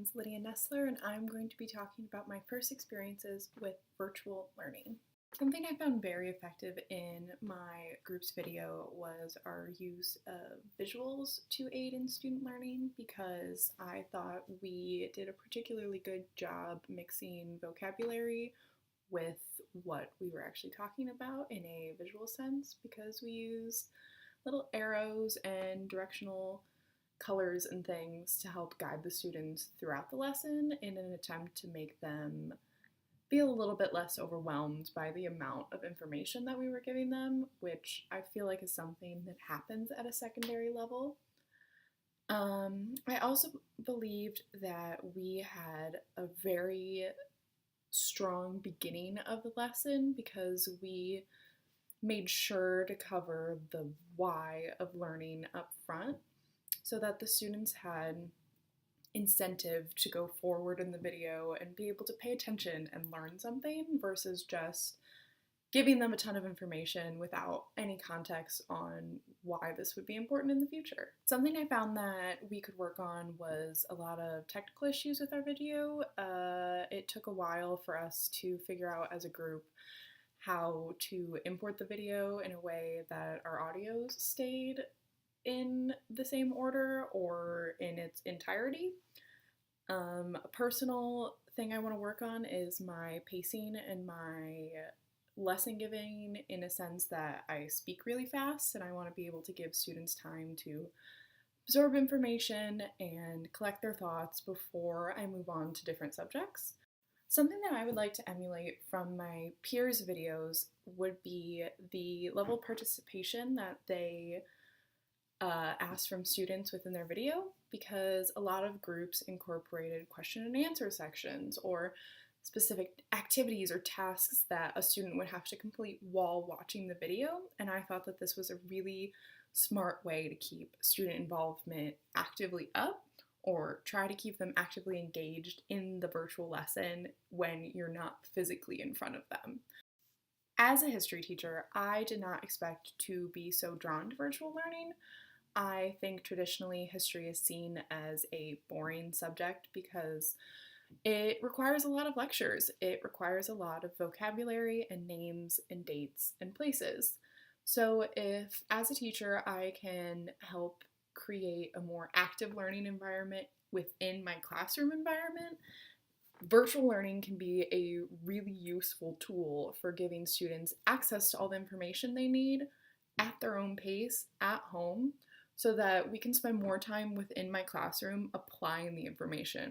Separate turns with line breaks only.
name's Lydia Nestler, and I'm going to be talking about my first experiences with virtual learning. Something I found very effective in my group's video was our use of visuals to aid in student learning, because I thought we did a particularly good job mixing vocabulary with what we were actually talking about in a visual sense, because we used little arrows and directional colors and things to help guide the students throughout the lesson in an attempt to make them feel a little bit less overwhelmed by the amount of information that we were giving them, which I feel like is something that happens at a secondary level. I also believed that we had a very strong beginning of the lesson, because we made sure to cover the why of learning up front, so that the students had incentive to go forward in the video and be able to pay attention and learn something, versus just giving them a ton of information without any context on why this would be important in the future. Something I found that we could work on was a lot of technical issues with our video. It took a while for us to figure out as a group how to import the video in a way that our audios stayed in the same order or in its entirety. A personal thing I want to work on is my pacing and my lesson giving, in a sense that I speak really fast and I want to be able to give students time to absorb information and collect their thoughts before I move on to different subjects. Something that I would like to emulate from my peers' videos would be the level of participation that they asked from students within their video, because a lot of groups incorporated question and answer sections or specific activities or tasks that a student would have to complete while watching the video, and I thought that this was a really smart way to keep student involvement actively up, or try to keep them actively engaged in the virtual lesson when you're not physically in front of them. As a history teacher, I did not expect to be so drawn to virtual learning. I think traditionally history is seen as a boring subject because it requires a lot of lectures. It requires a lot of vocabulary and names and dates and places. So if, as a teacher, I can help create a more active learning environment within my classroom environment, virtual learning can be a really useful tool for giving students access to all the information they need at their own pace at home, so that we can spend more time within my classroom applying the information